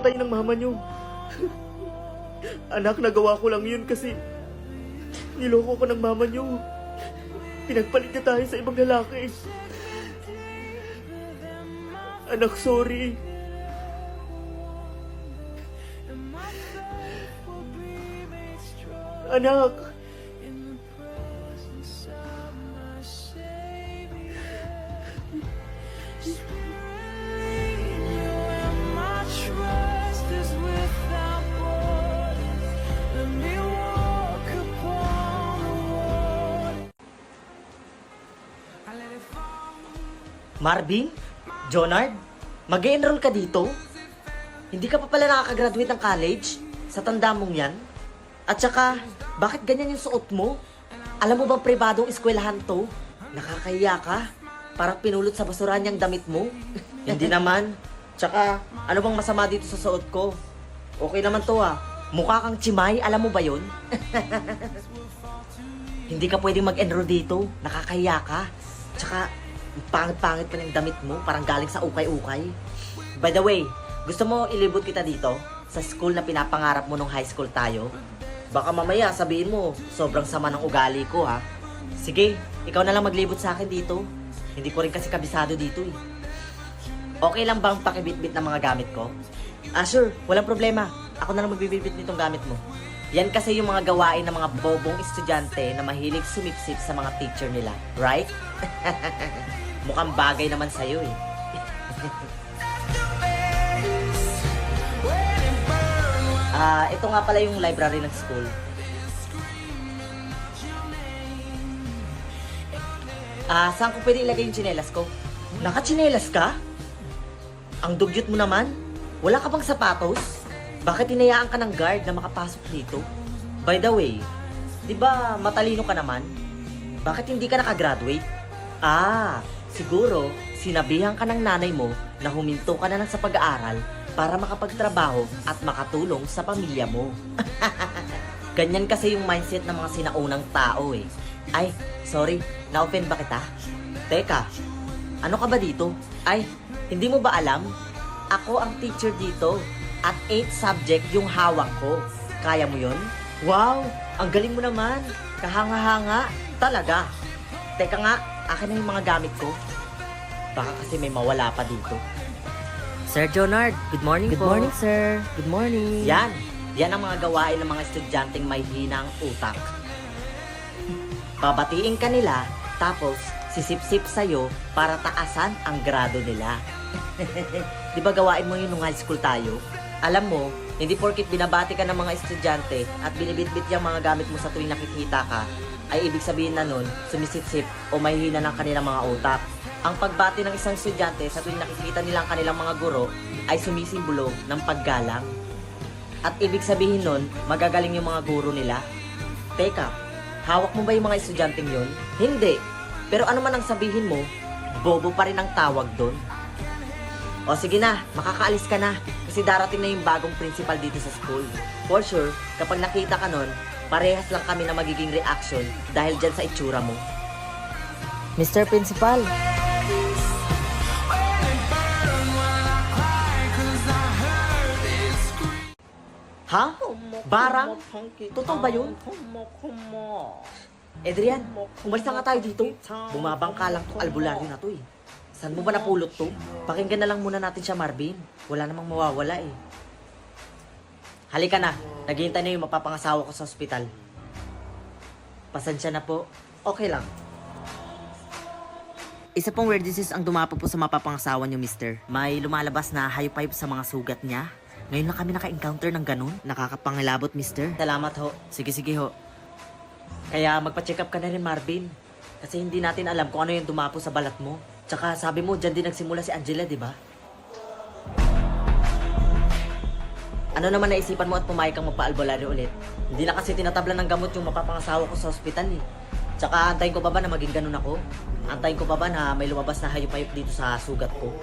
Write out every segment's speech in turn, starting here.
pagkamatay ng mama niyo. Anak, nagawa ko lang yun kasi niloko ko ng mama niyo. Pinagpalit niya tayo sa ibang lalaki. Anak, sorry. Anak. Marvin? Jonard? Mag-e-enroll ka dito? Hindi ka pa pala nakakagraduate ng college? Sa tanda mong yan? At saka, bakit ganyan yung suot mo? Alam mo bang pribadong eskwelahan to? Nakakahiya ka? Parang pinulot sa basurahan yung damit mo? Hindi naman. Tsaka, ano bang masama dito sa suot ko? Okay naman to ah. Mukha kang chimay, alam mo ba yun? Hindi ka pwedeng mag-enroll dito. Nakakahiya ka. Tsaka, pangit-pangit pa ng damit mo, parang galing sa ukay-ukay. By the way, gusto mo ilibot kita dito? Sa school na pinapangarap mo nung high school tayo? Baka mamaya sabihin mo, sobrang sama ng ugali ko ha. Sige, ikaw na lang maglibot sa akin dito. Hindi ko rin kasi kabisado dito eh. Okay lang bang pakibitbit ng mga gamit ko? Ah sure, walang problema. Ako na lang magbibitbit nitong gamit mo. Yan kasi yung mga gawain ng mga bobong estudyante na mahilig sumipsip sa mga teacher nila, right? Mukhang bagay naman sa'yo eh. Ito nga pala yung library ng school. Saan ko pwede ilagay yung tsinelas ko? Naka-tsinelas ka? Ang dugyot mo naman. Wala ka bang sapatos? Bakit hinayaan ka ng guard na makapasok dito? By the way, di ba matalino ka naman? Bakit hindi ka nakagraduate? Siguro, sinabihan ka ng nanay mo na huminto ka na lang sa pag-aaral para makapagtrabaho at makatulong sa pamilya mo. Ganyan kasi yung mindset ng mga sinaunang tao eh. Ay, sorry, na-offend ba kita? Teka, ano ka ba dito? Ay, hindi mo ba alam? Ako ang teacher dito at 8 subject yung hawak ko. Kaya mo yun? Wow, ang galing mo naman. Kahanga-hanga. Talaga. Teka nga, akin na yung mga gamit ko. Baka kasi may mawala pa dito. Sir Jonard, good morning po. Good morning, sir. Good morning. Yan. Yan ang mga gawain ng mga estudyanteng may hinang utak. Babatiin ka nila, tapos sisip-sip sa'yo para taasan ang grado nila. Di ba gawain mo yun nung high school tayo? Alam mo, hindi porkit binabati ka ng mga estudyante at binibitbit yung mga gamit mo sa tuwing nakikita ka, ay ibig sabihin na nun, sumisip-sip o may hina ng kanilang mga utak. Ang pagbati ng isang estudyante sa tuwing nakikita nilang kanilang mga guro ay sumisimbolo ng paggalang. At ibig sabihin nun, magagaling yung mga guro nila. Teka, hawak mo ba yung mga estudyanteng yun? Hindi. Pero ano man ang sabihin mo, bobo pa rin ang tawag doon. O sige na, makakaalis ka na. Kasi darating na yung bagong principal dito sa school. For sure, kapag nakita ka nun, parehas lang kami na magiging reaction dahil dyan sa itsura mo. Mr. Principal. Ha? Barang? Totoo ba yun? Adrian, umalis na nga tayo dito. Bumabangka lang tong albularyo na to eh. Saan mo ba napulot to? Pakinggan na lang muna natin siya, Marvin. Wala namang mawawala eh. Halika na. Naghihintay na yung mapapangasawa ko sa ospital. Pasensya na po. Okay lang. Isa pong rare disease ang dumapo po sa mapapangasawa niyo, mister. May lumalabas na hayop-hayop sa mga sugat niya. Ngayon lang kami naka-encounter ng ganun. Nakakapangilabot, mister. Salamat ho. Sige ho. Kaya magpa-check up ka na rin, Marvin. Kasi hindi natin alam kung ano yung dumapo sa balat mo. Tsaka sabi mo, dyan din nagsimula si Angela, di ba? Ano naman naisipan mo at pumayag kang magpa-albularyo ulit? Hindi na kasi tinatabla ng gamot yung mapapangasawa ko sa ospital eh. Tsaka antayin ko pa ba na maging ganun ako? Antayin ko pa ba na may lumabas na hayop-hayop dito sa sugat ko?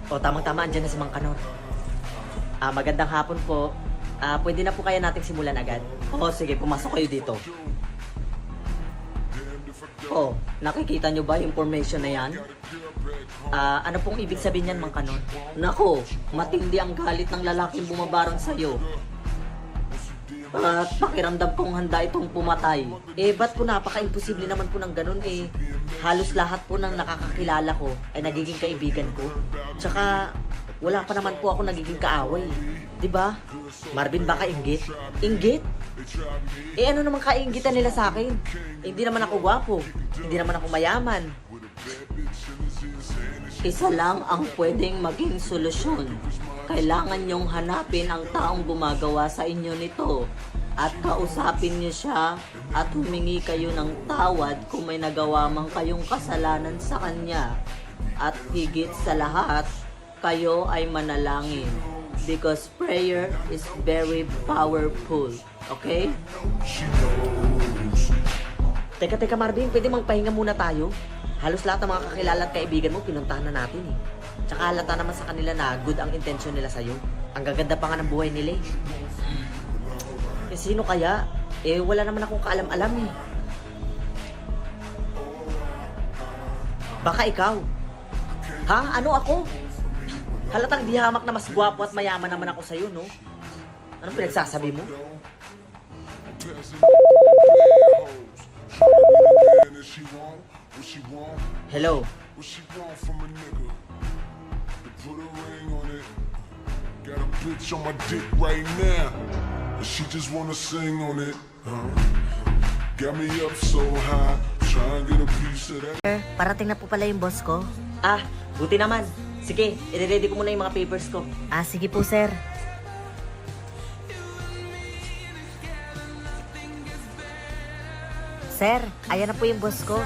O tamang-tama, andyan na si Mang Kanor. Magandang hapon po. Pwede na po kaya nating simulan agad? Oo, sige, pumasok kayo dito. Oh, nakikita nyo ba yung formation na yan? Ano pong ibig sabihin yan, Mang Kanon? Nako, matindi ang galit ng lalaking bumabarang sa'yo. At pakiramdam kong handa itong pumatay. Ba't po napaka-imposible naman po ng ganun halos lahat po ng nakakakilala ko ay nagiging kaibigan ko. Tsaka, wala pa naman po ako nagiging kaaway. 'Di ba? Marvin, baka inggit? Inggit? Ano naman kainggitan nila sa akin? Hindi naman ako gwapo. Hindi naman ako mayaman. Isa lang ang pwedeng maging solusyon. Kailangan niyong hanapin ang taong gumagawa sa inyo nito at kausapin niyo siya at humingi kayo ng tawad kung may nagawa mang kayong kasalanan sa kanya. At higit sa lahat, kayo ay manalangin because prayer is very powerful. Okay? Teka Marvin, pwede magpahinga muna tayo? Halos lahat ng mga kakilala at kaibigan mo pinuntahan na natin Tsaka halata naman sa kanila na good ang intention nila sa'yo. Ang gaganda pa nga ng buhay nila sino kaya? Wala naman akong kaalam-alam Baka ikaw. Ha? Ano ako? Halatang di hamak na mas gwapo at mayaman naman ako sa'yo, no? Anong pinagsasabi mo? Hello? Got a bitch on my dick right now, and she just wanna sing on it. Got me up so high, try and get a piece of that. Sir, parating na po pala yung boss ko. Buti naman. Sige, i-ready ko muna yung mga papers ko. Sige po, sir. Sir, ayan na po yung boss ko.